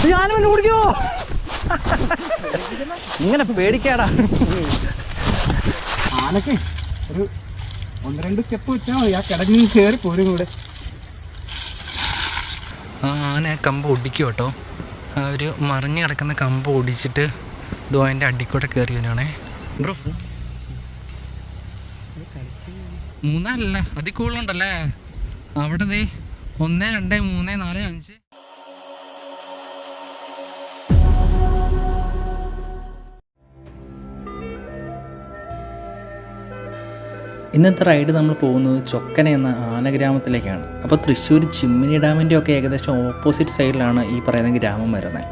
ഞാനും ഓടിക്കോ. ഇങ്ങനെ പേടിക്കാടാ. ആനക്ക് ഒരു 1-2 സ്റ്റെപ്പ് വെച്ചാൽ മതി, ആ കിടങ്ങിൽ കയറി പോരും കൂടെ. ആന കമ്പ് ഒടിക്കും കേട്ടോ. ഒരു മറിഞ്ഞ് കിടക്കുന്ന കമ്പ് ഒടിച്ചിട്ട് ഇതോ അതിൻ്റെ അടിക്കൂടെ കയറി വരികയാണേ ബ്രോ. 3 അതിൽ കൂടുതലുണ്ടല്ലേ അവിടെ. 1 2 3 4 5. ഇന്നത്തെ റൈഡ് നമ്മൾ പോകുന്നത് ചൊക്കന എന്ന ആനഗ്രാമത്തിലേക്കാണ്. അപ്പോൾ തൃശ്ശൂർ ചിമ്മിനി ഡാമിൻ്റെ ഒക്കെ ഏകദേശം ഓപ്പോസിറ്റ് സൈഡിലാണ് ഈ പറയുന്ന ഗ്രാമം വരുന്നത്.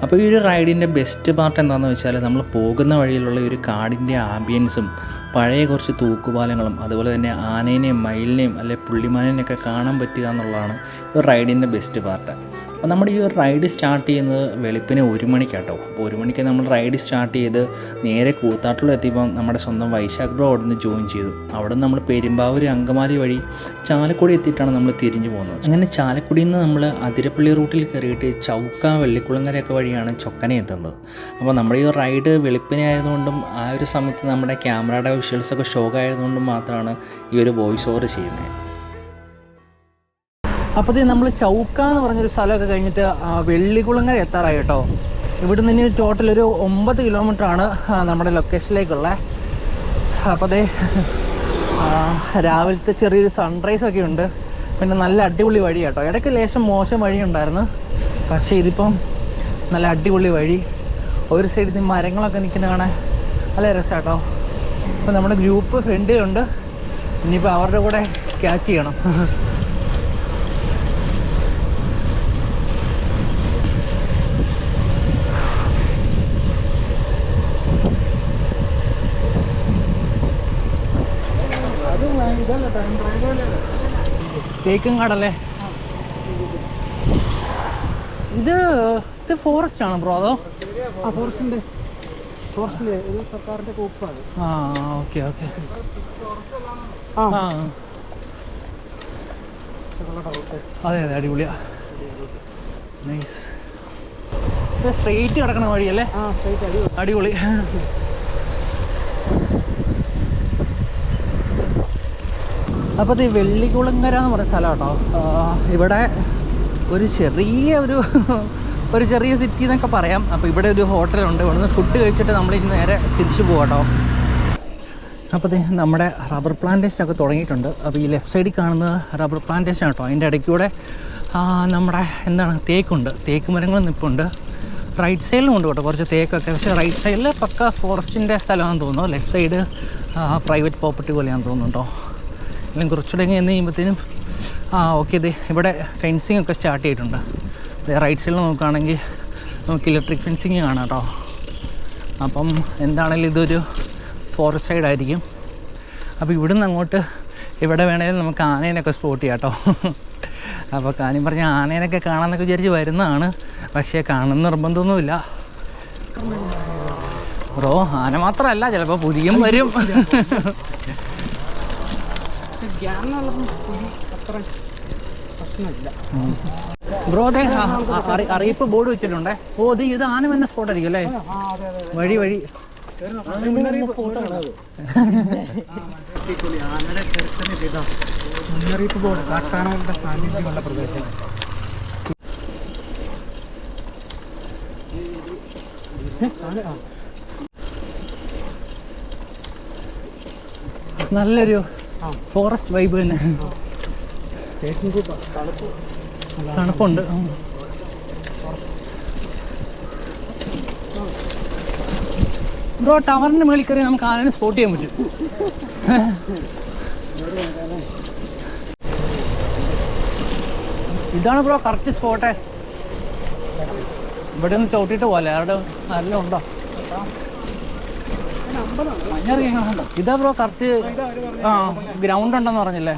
അപ്പോൾ ഈ ഒരു റൈഡിൻ്റെ ബെസ്റ്റ് പാർട്ട് എന്താണെന്ന് വെച്ചാൽ നമ്മൾ പോകുന്ന വഴിയിലുള്ള ഒരു കാടിൻ്റെ ആംബിയൻസും പഴയ കുറച്ച് തൂക്കുപാലങ്ങളും അതുപോലെ തന്നെ ആനേനെയും മയിലിനെയും അല്ലെങ്കിൽ പുള്ളിമാനേനെയൊക്കെ കാണാൻ പറ്റുക എന്നുള്ളതാണ് ഈ റൈഡിൻ്റെ ബെസ്റ്റ് പാർട്ട്. അപ്പോൾ നമ്മുടെ ഈ ഒരു റൈഡ് സ്റ്റാർട്ട് ചെയ്യുന്നത് വെളുപ്പിന് 1 മണിക്കാട്ടോ. അപ്പോൾ 1 മണിക്ക് നമ്മൾ റൈഡ് സ്റ്റാർട്ട് ചെയ്ത് നേരെ കൂത്താട്ടിൽ എത്തിയപ്പോൾ നമ്മുടെ സ്വന്തം വൈശാഖ് ബ്രോ അവിടെ നിന്ന് ജോയിൻ ചെയ്തു. അവിടെ നിന്ന് നമ്മൾ പെരുമ്പാവൂർ അങ്കമാലി വഴി ചാലക്കുടി എത്തിയിട്ടാണ് നമ്മൾ തിരിഞ്ഞു പോകുന്നത്. അങ്ങനെ ചാലക്കുടിയിൽ നിന്ന് നമ്മൾ അതിരപ്പള്ളി റൂട്ടിൽ കയറിയിട്ട് ചൗക്ക വെള്ളിക്കുളങ്ങരയൊക്കെ വഴിയാണ് ചൊക്കന എത്തുന്നത്. അപ്പോൾ നമ്മുടെ ഈ റൈഡ് വെളുപ്പിനെ ആയതുകൊണ്ടും ആ ഒരു സമയത്ത് നമ്മുടെ ക്യാമറയുടെ വിഷ്വൽസൊക്കെ ഷോക്ക് ആയതുകൊണ്ടും മാത്രമാണ് ഈ ഒരു വോയിസ് ഓവർ ചെയ്യുന്നത്. അപ്പോൾ നമ്മൾ ചൗക്ക എന്ന് പറഞ്ഞൊരു സ്ഥലമൊക്കെ കഴിഞ്ഞിട്ട് വെള്ളിക്കുളങ്ങര എത്താറായി കേട്ടോ. ഇവിടെ നിന്ന് ടോട്ടൽ ഒരു 9 കിലോമീറ്ററാണ് നമ്മുടെ ലൊക്കേഷനിലേക്കുള്ളത്. അപ്പോൾ രാവിലത്തെ ചെറിയൊരു സൺറൈസൊക്കെ ഉണ്ട്. പിന്നെ നല്ല അടിപൊളി വഴി കേട്ടോ. ഇടയ്ക്ക് ലേശം മോശം വഴി ഉണ്ടായിരുന്നു, പക്ഷേ ഇതിപ്പം നല്ല അടിപൊളി വഴി. ഒരു സൈഡിൽ നിന്ന് മരങ്ങളൊക്കെ നിൽക്കുന്ന കാണാൻ നല്ല രസം കേട്ടോ. അപ്പോൾ നമ്മുടെ ഗ്രൂപ്പ് ഫ്രണ്ടിലുണ്ട്. ഇനിയിപ്പോൾ അവരുടെ കൂടെ ക്യാച്ച് ചെയ്യണം. തേക്കും കാടല്ലേ ഇത്? ഫോറസ്റ്റ് ആണോ ബ്രോ അതോ? ഫോറസ്റ്റിന്റെ ഒരു സർക്കാരിന്റെ കോപ്പാണ്. ഓക്കെ. അതെ അടിപൊളിയാ. നൈസ്. സ്ട്രെയിറ്റ് കിടക്കണ വഴിയല്ലേ? അടിപൊളി. അപ്പോൾ ഇത് വെള്ളിക്കുളങ്ങര എന്ന് പറയുന്ന സ്ഥലം കേട്ടോ. ഇവിടെ ഒരു ചെറിയ സിറ്റി എന്നൊക്കെ പറയാം. അപ്പോൾ ഇവിടെ ഒരു ഹോട്ടലുണ്ട്. ഇവിടെ നിന്ന് ഫുഡ് കഴിച്ചിട്ട് നമ്മൾ ഇന്ന് നേരെ തിരിച്ചു പോകും കേട്ടോ. അപ്പോൾ നമ്മുടെ റബ്ബർ പ്ലാന്റേഷനൊക്കെ തുടങ്ങിയിട്ടുണ്ട്. അപ്പോൾ ഈ ലെഫ്റ്റ് സൈഡിൽ കാണുന്നത് റബ്ബർ പ്ലാന്റേഷൻ കേട്ടോ. അതിൻ്റെ ഇടയ്ക്കൂടെ നമ്മുടെ തേക്കുണ്ട്, തേക്ക് മരങ്ങൾ നിൽപ്പുണ്ട്. റൈറ്റ് സൈഡിലും ഉണ്ട് കേട്ടോ കുറച്ച് തേക്കൊക്കെ. പക്ഷേ റൈറ്റ് സൈഡിൽ പക്ക ഫോറസ്റ്റിൻ്റെ സ്ഥലമാണെന്ന് തോന്നുന്നു. ലെഫ്റ്റ് സൈഡ് പ്രൈവറ്റ് പ്രോപ്പർട്ടി പോലെയാണെന്ന് തോന്നുന്നു കേട്ടോ. അല്ലെങ്കിൽ കുറച്ചുകൂടെ എന്ന് കഴിയുമ്പോഴത്തേനും ഓക്കെ. ഇവിടെ ഫെൻസിങ് ഒക്കെ സ്റ്റാർട്ട് ചെയ്തിട്ടുണ്ട്. റൈറ്റ് സൈഡിൽ നോക്കുകയാണെങ്കിൽ നമുക്ക് ഇലക്ട്രിക് ഫെൻസിങ് കാണാം കേട്ടോ. അപ്പം എന്താണെങ്കിലും ഇതൊരു ഫോറസ്റ്റ് സൈഡായിരിക്കും. അപ്പോൾ ഇവിടുന്ന് അങ്ങോട്ട് ഇവിടെ വേണമെങ്കിലും നമുക്ക് ആനേനൊക്കെ സ്പോട്ട് ചെയ്യാം കേട്ടോ. അപ്പോൾ കാര്യം പറഞ്ഞാൽ ആനേനൊക്കെ കാണാമെന്നൊക്കെ വിചാരിച്ച് വരുന്നതാണ്, പക്ഷേ കാണുന്ന നിർബന്ധമൊന്നുമില്ല ബ്രോ. ആന മാത്രമല്ല, ചിലപ്പോൾ പുലിയും വരും. ബ്രോ അതെ അറിയിപ്പ് ബോർഡ് വെച്ചിട്ടുണ്ടേ. ഇത് ആന വന്ന സ്പോട്ടായിരിക്കും അല്ലേ? വഴി മുന്നറിയിപ്പ് ബോർഡ് കാട്ടാനകളുടെ സാന്നിധ്യമുള്ള പ്രദേശം. നല്ലൊരു ഫോറസ്റ്റ് വൈബ് തന്നെ. തണുപ്പുണ്ട്. ബ്രോ ടവറിൻ്റെ മേളിൽ കയറി നമുക്ക് ആനനെ സ്പോട്ട് ചെയ്യാൻ പറ്റും. ഇതാണ് ബ്രോ കറക്റ്റ് സ്പോട്ട്. ഇവിടെ ഒന്ന് ചവിട്ടിയിട്ട് പോലെ ആരെല്ലാം ഉണ്ടോ? ഇതാ ബ്രോ കറക്റ്റ് ഗ്രൗണ്ട് ഉണ്ടെന്ന് പറഞ്ഞില്ലേ?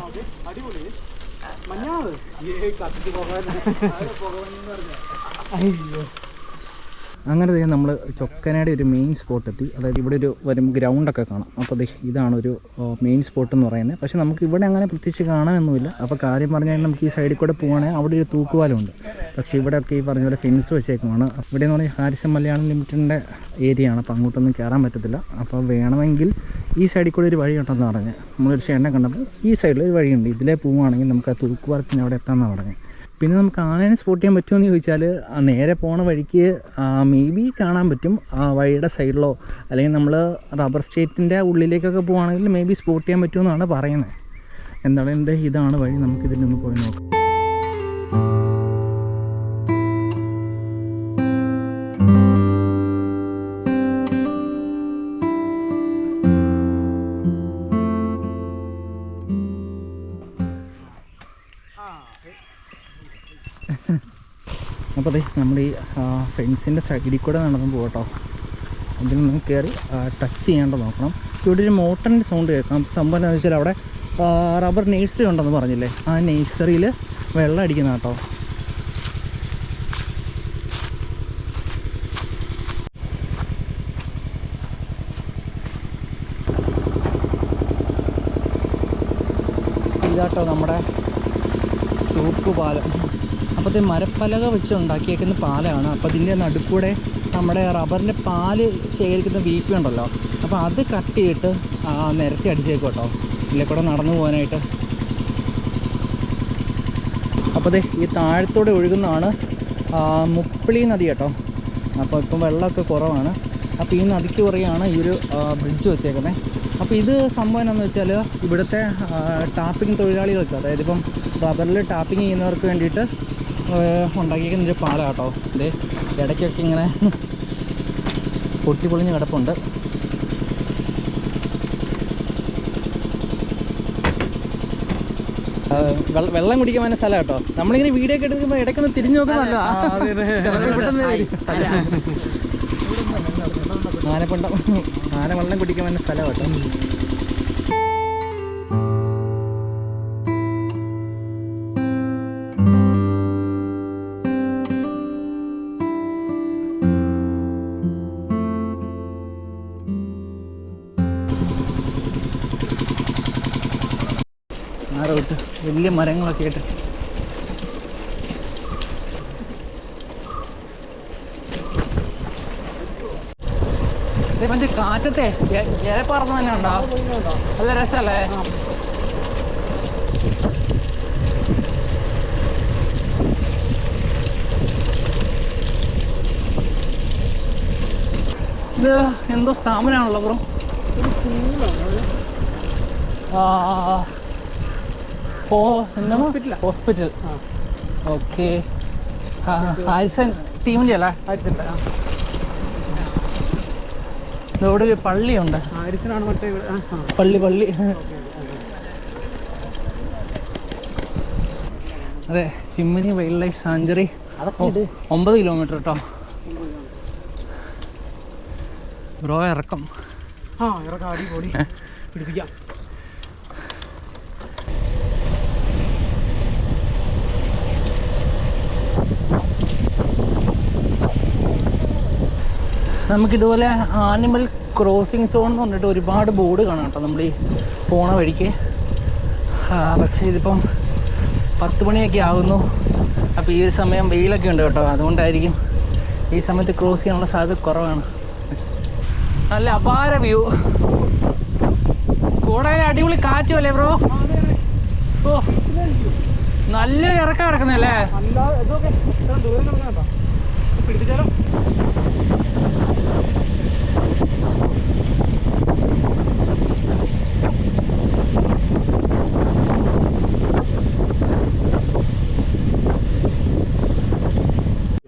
അങ്ങനെ നമ്മൾ ചൊക്കനയുടെ ഒരു മെയിൻ സ്പോട്ട് എത്തി. അതായത് ഇവിടെ ഒരു വരും ഗ്രൗണ്ടൊക്കെ കാണാം. അപ്പോൾ ഇതാണ് ഒരു മെയിൻ സ്പോട്ട് എന്ന് പറയുന്നത്. പക്ഷേ നമുക്ക് ഇവിടെ അങ്ങനെ പ്രത്യേകിച്ച് കാണാനൊന്നുമില്ല. അപ്പോൾ കാര്യം പറഞ്ഞാൽ നമുക്ക് ഈ സൈഡിൽ കൂടെ പോകുകയാണെങ്കിൽ അവിടെ ഒരു തൂക്കുപാലമുണ്ട്. പക്ഷേ ഇവിടെയൊക്കെ ഈ പറഞ്ഞ പോലെ ഫെൻസ് വെച്ചേക്കുവാണ്. ഇവിടെ എന്ന് പറഞ്ഞാൽ ഹാരിസൺ മലയാളം ലിമിറ്റഡിൻ്റെ ഏരിയയാണ്. അപ്പോൾ അങ്ങോട്ടൊന്നും കയറാൻ പറ്റത്തില്ല. അപ്പോൾ വേണമെങ്കിൽ ഈ സൈഡിൽ കൂടെ ഒരു വഴിയുണ്ടെന്ന് പറഞ്ഞ് നമ്മളൊരു ചേട്ടനെ കണ്ടപ്പോൾ ഈ സൈഡിൽ ഒരു വഴിയുണ്ട്, ഇതിലേ പോവുകയാണെങ്കിൽ നമുക്ക് ആ തൂക്കുപാലത്തിന് അവിടെ എത്താമെന്നാണ് പറഞ്ഞത്. പിന്നെ നമുക്ക് ആനേനെ സ്പോട്ട് ചെയ്യാൻ പറ്റുമെന്ന് ചോദിച്ചാൽ നേരെ പോണ വഴിക്ക് മേ ബി കാണാൻ പറ്റും. വഴിയുടെ സൈഡിലോ അല്ലെങ്കിൽ നമ്മൾ റബ്ബർ സ്റ്റേറ്റിൻ്റെ ഉള്ളിലേക്കൊക്കെ പോവുകയാണെങ്കിൽ മേ ബി സ്പോട്ട് ചെയ്യാൻ പറ്റുമെന്നാണ് പറയുന്നത്. എന്താണ് എൻ്റെ ഇതാണ് വഴി, നമുക്കിതിൽ നിന്ന് പോയി നോക്കാം. അപ്പോൾ നമ്മൾ ഈ ഫെൻസിൻ്റെ സൈഡിൽ കൂടെ നടന്നു പോകട്ടോ. അതിൽ നിന്ന് കയറി ടച്ച് ചെയ്യാണ്ട് നോക്കണം. ഇവിടെ ഒരു മോട്ടറിൻ്റെ സൗണ്ട് കേൾക്കാം. സംഭവം എന്താണെന്ന് വെച്ചാൽ അവിടെ റബ്ബർ നേഴ്സറി ഉണ്ടെന്ന് പറഞ്ഞില്ലേ, ആ നേഴ്സറിയിൽ വെള്ളം അടിക്കുന്ന കേട്ടോ. ഇതാട്ടോ നമ്മുടെ തൂക്കുപാലം. അപ്പോൾ ഇത് മരപ്പലക വെച്ച് ഉണ്ടാക്കിയേക്കുന്ന പാലമാണ്. അപ്പോൾ അതിൻ്റെ നടുക്കൂടെ നമ്മുടെ റബ്ബറിൻ്റെ പാല് ശേഖരിക്കുന്ന വീപ്പി ഉണ്ടല്ലോ, അപ്പോൾ അത് കട്ട് ചെയ്തിട്ട് നിരത്തി അടിച്ചേക്കും കേട്ടോ, ഇതിലെ കൂടെ നടന്നു പോകാനായിട്ട്. അപ്പോൾ ഈ താഴത്തോടെ ഒഴുകുന്നതാണ് മുപ്പിളി നദി കേട്ടോ. അപ്പോൾ ഇപ്പം വെള്ളമൊക്കെ കുറവാണ്. അപ്പോൾ ഈ നദിക്ക് കുറയാണ് ഈ ഒരു ബ്രിഡ്ജ് വെച്ചേക്കുന്നത്. അപ്പോൾ ഇത് സംഭവം എന്താണെന്ന് വെച്ചാൽ ഇവിടുത്തെ ടാപ്പിംഗ് തൊഴിലാളികൾക്ക്, അതായത് ഇപ്പം റബ്ബറിൽ ടാപ്പിംഗ് ചെയ്യുന്നവർക്ക് വേണ്ടിയിട്ട് ഉണ്ടാക്കിയിരിക്കുന്നൊരു പാലം കേട്ടോ. ഇത് ഇടയ്ക്കൊക്കെ ഇങ്ങനെ പൊട്ടിപ്പൊളിഞ്ഞ് കിടപ്പുണ്ട്. വെള്ളം കുടിക്കാൻ പറ്റുന്ന സ്ഥലം കേട്ടോ. നമ്മളിങ്ങനെ വീഡിയോ ഒക്കെ എടുക്കുമ്പോൾ ഇടയ്ക്കൊന്ന് തിരിഞ്ഞു നോക്കുന്നതല്ല, ആന വെള്ളം കുടിക്കാൻ പറ്റുന്ന സ്ഥലം കേട്ടോ. റൂട്ട് വലിയ മരങ്ങളൊക്കെ ആയിട്ട് മറ്റേ കാറ്റത്തെ ഇലപ്പറന്ന് തന്നെ ഉണ്ടോ, നല്ല രസമല്ലേ. ഇത് എന്തോ സ്ഥാപനമാണല്ലോ ബ്രോ. ഹോസ്പിറ്റൽ. ഓക്കെ, ഹാരിസൺ ടീമിൻ്റെ അല്ലേ? ഇവിടെ ഒരു പള്ളിയുണ്ട്. പള്ളി അതെ, Chimmini wildlife sanctuary 9 kilometre കേട്ടോ. ബ്രോ ഇറക്കം പിടിപ്പിക്കാം. നമുക്കിതുപോലെ ആനിമൽ ക്രോസിംഗ് സോൺ എന്ന് പറഞ്ഞിട്ട് ഒരുപാട് ബോർഡ് കാണാം കേട്ടോ നമ്മൾ ഈ പോണ വഴിക്ക്. പക്ഷേ ഇതിപ്പം 10 മണിയൊക്കെ ആകുന്നു. അപ്പോൾ ഈ ഒരു സമയം വെയിലൊക്കെ ഉണ്ട് കേട്ടോ, അതുകൊണ്ടായിരിക്കും ഈ സമയത്ത് ക്രോസ് ചെയ്യാനുള്ള സാധ്യത കുറവാണ്. നല്ല അപാര വ്യൂ, കൂടെ അടിപൊളി കാറ്റുമല്ലേ ബ്രോ? ഓ, നല്ലൊരു ഇറക്കം കിടക്കുന്നല്ലേ. പിടിപ്പിച്ചാലോ.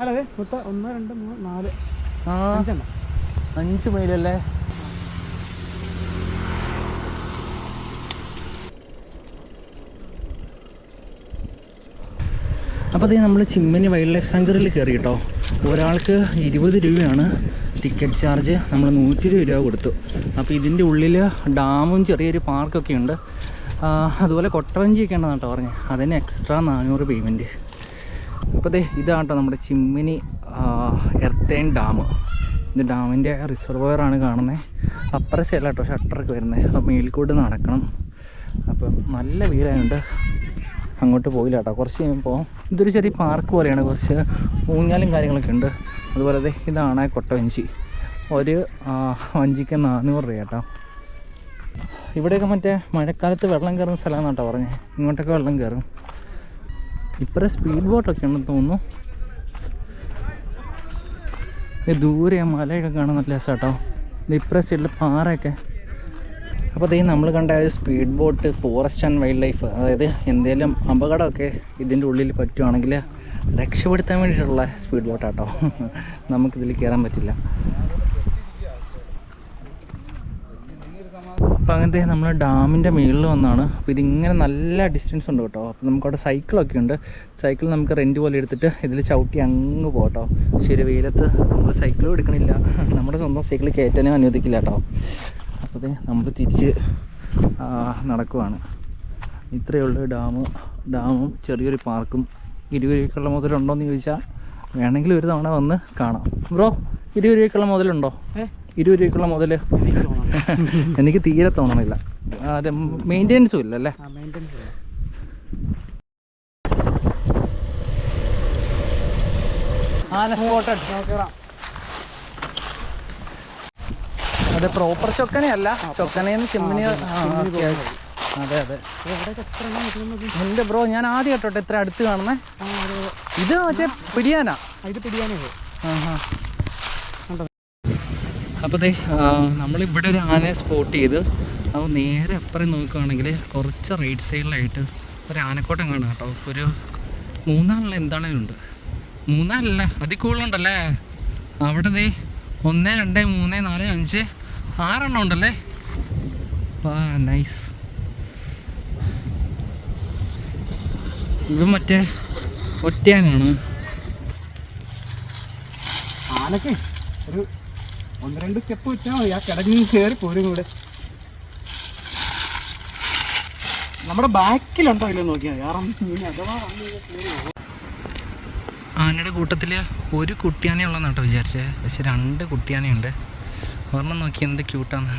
അതെ, 1 2 3 4 5 മൈലല്ലേ. അപ്പോൾ അതേ നമ്മൾ ചിമ്മിനി വൈൽഡ് ലൈഫ് സാഞ്ചുറിയിൽ കയറി കേട്ടോ. ഒരാൾക്ക് 20 രൂപയാണ് ടിക്കറ്റ് ചാർജ്. നമ്മൾ 120 രൂപ കൊടുത്തു. അപ്പോൾ ഇതിൻ്റെ ഉള്ളിൽ ഡാമും ചെറിയൊരു പാർക്കൊക്കെ ഉണ്ട്. അതുപോലെ കൊട്ടവഞ്ചിയൊക്കെ ഉണ്ടെന്ന് കേട്ടോ പറഞ്ഞത്. അതിന് എക്സ്ട്രാ 400 പേയ്മെൻറ്റ്. അപ്പോൾ ദേ ഇതാട്ടോ നമ്മുടെ ചിമ്മിനി എർത്തേൻ ഡാം. ഇത് ഡാമിൻ്റെ റിസർവോയറാണ് കാണുന്നത്. അപ്പുറ സൈഡിലാട്ടോ ഷട്ടറൊക്കെ വരുന്നത്. അപ്പോൾ മേൽക്കൂട്ട് നടക്കണം. അപ്പം നല്ല വീടായതുകൊണ്ട് അങ്ങോട്ട് പോയില്ല കേട്ടോ. കുറച്ച് കഴിയുമ്പോൾ ഇതൊരു ചെറിയ പാർക്ക് പോലെയാണ്, കുറച്ച് ഊഞ്ഞാലും കാര്യങ്ങളൊക്കെ ഉണ്ട്. അതുപോലെ ദേ ഇതാണ് കൊട്ടവഞ്ചി. ഒരു വഞ്ചിക്ക് 400 രൂപ കേട്ടോ. ഇവിടെയൊക്കെ മറ്റേ മഴക്കാലത്ത് വെള്ളം കയറുന്ന സ്ഥലമാണ് കേട്ടോ പറഞ്ഞത്. ഇങ്ങോട്ടൊക്കെ വെള്ളം കയറും. ഇപ്പറേ സ്പീഡ് ബോട്ടൊക്കെ ഉണ്ടെന്ന് തോന്നുന്നു. ദൂരെ മലയൊക്കെ കാണാൻ നല്ല രസം കേട്ടോ. ഇപ്പറേ സൈഡിൽ പാറയൊക്കെ. അപ്പോൾ അതേ നമ്മൾ കണ്ട ഒരു speed boat forest and wild life, അതായത് എന്തെങ്കിലും അപകടമൊക്കെ ഇതിൻ്റെ ഉള്ളിൽ പറ്റുവാണെങ്കിൽ രക്ഷപ്പെടുത്താൻ വേണ്ടിയിട്ടുള്ള സ്പീഡ് ബോട്ടാട്ടോ. നമുക്കിതിൽ കയറാൻ പറ്റില്ല. അപ്പോൾ അങ്ങനത്തെ നമ്മൾ ഡാമിൻ്റെ മുകളിൽ വന്നാണ്. അപ്പോൾ ഇതിങ്ങനെ നല്ല ഡിസ്റ്റൻസ് ഉണ്ട് കേട്ടോ. അപ്പോൾ നമുക്കവിടെ സൈക്കിളൊക്കെ ഉണ്ട്. സൈക്കിൾ നമുക്ക് റെൻറ്റ് പോലെ എടുത്തിട്ട് ഇതിൽ ചവിട്ടി അങ്ങ് പോകട്ടോ. ശരി, വെയിലത്ത് നമ്മൾ സൈക്കിളും എടുക്കണില്ല, നമ്മുടെ സ്വന്തം സൈക്കിൾ കയറ്റാനും അനുവദിക്കില്ല കേട്ടോ. അപ്പോൾ നമ്മൾ തിരിച്ച് നടക്കുവാണ്. ഇത്രയേ ഉള്ളൂ ഡാമും ചെറിയൊരു പാർക്കും. 20 രൂപയ്ക്കുള്ള മുതലുണ്ടോയെന്ന് ചോദിച്ചാൽ വേണമെങ്കിൽ ഒരു തവണ വന്ന് കാണാം. ബ്രോ 20 രൂപയ്ക്കുള്ള മുതലുണ്ടോ? 20 രൂപയ്ക്കുള്ള മുതൽ എനിക്ക് തീരെ തോന്നണില്ല. അത് മെയിൻ്റെനൻസും ഇല്ല അല്ലേ? അതെ, പ്രോപ്പർ ചൊക്കനയല്ല, ചൊക്കനയെന്ന് ചിമ്മിനി. അതെ അതെ. എൻ്റെ ബ്രോ, ഞാൻ ആദ്യം കേട്ടോട്ടെ ഇത്ര അടുത്ത് കാണുന്നേ. ഇത് മറ്റേ പിടിയാനാ. അപ്പോൾ ദേ നമ്മളിവിടെ ഒരു ആനയെ സ്പോട്ട് ചെയ്ത്. അപ്പോൾ നേരെ അപ്പുറം നോക്കുകയാണെങ്കിൽ കുറച്ച് റൈറ്റ് സൈഡിലായിട്ട് ഒരു ആനക്കോട്ടം കാണാം കേട്ടോ. ഒരു 3 എന്താണെങ്കിലും ഉണ്ട്. 3 അതിൽ കൂടുതലുണ്ടല്ലേ. അവിടെ ദേ 1 2 3 4 5 6 ഉണ്ടല്ലേ. നൈസ്. ഇത് മറ്റേ ഒറ്റയാനാണ്. ആനക്ക് ഒരു 1-2 സ്റ്റെപ്പ് വെച്ചാൽ മതി, ആ കിടങ്ങിൽ കയറി പോരും കൂടെ. നമ്മുടെ ബാക്കിലുണ്ടോ ഇല്ലെന്ന് നോക്കിയാൽ കാരണം അഥവാ ആനയുടെ കൂട്ടത്തിൽ ഒരു കുട്ടിയാന ഉള്ളതെന്ന് കേട്ടോ വിചാരിച്ചത്. പക്ഷെ 2 കുട്ടിയാനയുണ്ട്. ഒരെണ്ണം നോക്കി എന്ത് ക്യൂട്ടാണ്.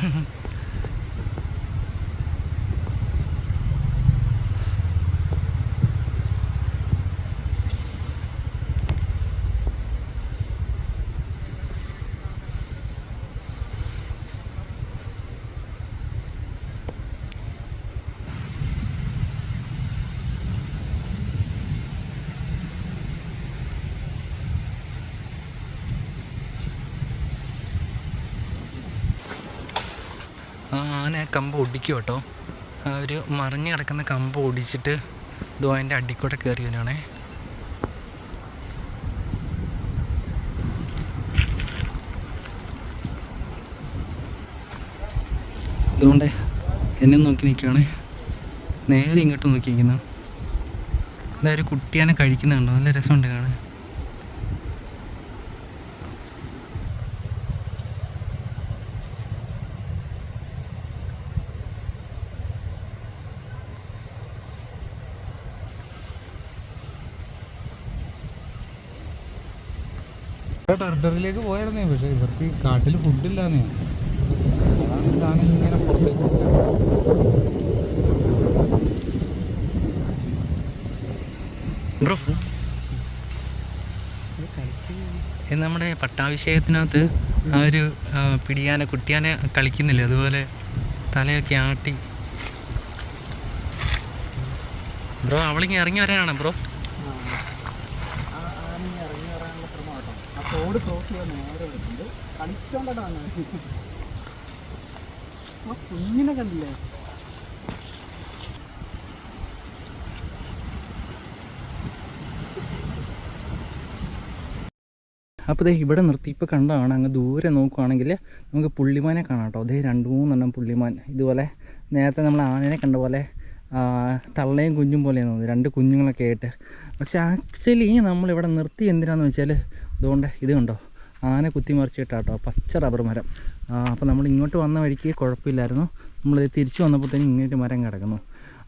ആന കമ്പ് ഒടിക്കും കേട്ടോ. ഒരു മറിഞ്ഞ് കിടക്കുന്ന കമ്പ് ഒടിച്ചിട്ട് ഇതോ അതിൻ്റെ അടിക്കൂടെ കയറി വരുവാണേ. അതുകൊണ്ട് എന്നെ നോക്കി നിൽക്കുകയാണ്. നേരെ ഇങ്ങോട്ട് നോക്കി നിൽക്കുന്നു. ഇതാ ഒരു കുട്ടിയാനെ കഴിക്കുന്നുണ്ടോ, നല്ല രസമുണ്ട് കാണാൻ. ടെറിട്ടറിയിലേക്ക് പോയായിരുന്നേ, പക്ഷെ ഇവർക്ക് ഈ കാട്ടിൽ ഫുഡില്ലാന്നേ. അതാണ് ഇതാണ് ഇങ്ങനെ പുറത്തേക്ക്. നമ്മുടെ പട്ടാഭിഷേകത്തിനകത്ത് ആ ഒരു കുട്ടിയാനെ കളിക്കുന്നില്ലേ, അതുപോലെ തലയൊക്കെ ആട്ടി. ബ്രോ അവളിങ്ങനെ ഇറങ്ങി വരാനാണ് ബ്രോ. റോഡ് ക്രോസ് ചെയ്യാൻ നേരെ വരുന്നുണ്ട്. കളിച്ചോണ്ടാണ് ആ കുഞ്ഞിനെ കണ്ടില്ലേ. അപ്പോൾ ഇവിടെ നിർത്തി ഇപ്പോൾ കണ്ടതാണ്. അങ്ങ് ദൂരെ നോക്കുവാണെങ്കിൽ നമുക്ക് പുള്ളിമാനെ കാണാം കേട്ടോ. അതേ 2-3 പുള്ളിമാൻ. ഇതുപോലെ നേരത്തെ നമ്മൾ ആനനെ കണ്ട പോലെ തള്ളയും കുഞ്ഞും പോലെയാണ് തോന്നുന്നത്, 2 കുഞ്ഞുങ്ങളൊക്കെ ആയിട്ട്. പക്ഷെ ആക്ച്വലി നമ്മളിവിടെ നിർത്തി എന്തിനാണെന്ന് വെച്ചാൽ ഇതുകൊണ്ട് ഇത് കണ്ടോ, ആന കുത്തിമറിച്ചിട്ടാട്ടോ പച്ച റബ്ബർ മരം. അപ്പോൾ നമ്മൾ ഇങ്ങോട്ട് വന്ന വഴിക്ക് കുഴപ്പമില്ലായിരുന്നു. നമ്മളിത് തിരിച്ച് വന്നപ്പോഴത്തേനും ഇങ്ങോട്ട് മരം കിടക്കുന്നു.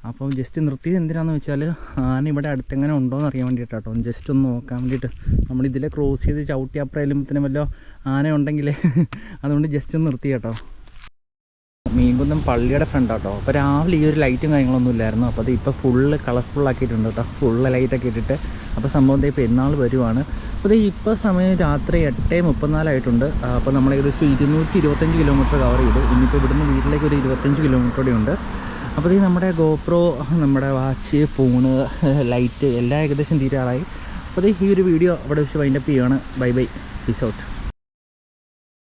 അപ്പം ജസ്റ്റ് നിർത്തിയത് എന്തിനാണെന്ന് വെച്ചാൽ ആന ഇവിടെ അടുത്തെങ്ങനെ ഉണ്ടോ എന്ന് അറിയാൻ വേണ്ടിയിട്ടാട്ടോ, ജസ്റ്റ് ഒന്ന് നോക്കാൻ വേണ്ടിയിട്ട്. നമ്മളിതിലെ ക്രോസ് ചെയ്ത് ചവിട്ടി അപ്പുറയിലുമ്പത്തിന് വല്ല ആന ഉണ്ടെങ്കിൽ അതുകൊണ്ട് ജസ്റ്റ് ഒന്ന് നിർത്തി കേട്ടോ. മീൻകുന്നം പള്ളിയുടെ ഫ്രണ്ടാട്ടോ. അപ്പോൾ രാവിലെ ഈ ഒരു ലൈറ്റും കാര്യങ്ങളൊന്നും ഇല്ലായിരുന്നു. അപ്പോൾ അത് ഇപ്പോൾ ഫുള്ള് കളർഫുള്ളാക്കിയിട്ടുണ്ട് കേട്ടോ, ഫുള്ള് ലൈറ്റൊക്കെ ഇട്ടിട്ട്. അപ്പോൾ സംഭവം ഇപ്പോൾ പെരുന്നാൾ വരുവാണ്. അപ്പോൾ ഇപ്പോൾ സമയം രാത്രി 8:34 ആയിട്ടുണ്ട്. അപ്പോൾ നമ്മൾ ഏകദേശം 225 കിലോമീറ്റർ കവർ ചെയ്തു. ഇനിയിപ്പോൾ ഇവിടുന്ന് വീട്ടിലേക്ക് ഒരു 25 കിലോമീറ്റർ കൂടെ ഉണ്ട്. അപ്പോൾ ഈ നമ്മുടെ ഗോപ്രോ, നമ്മുടെ വാച്ച്, ഫോണ്, ലൈറ്റ് എല്ലാം ഏകദേശം തീരാറായി. അപ്പോൾ ഈ ഒരു വീഡിയോ അവിടെ വെച്ച് വൈൻഡപ്പ് ചെയ്യുകയാണ്. Bye bye, peace out.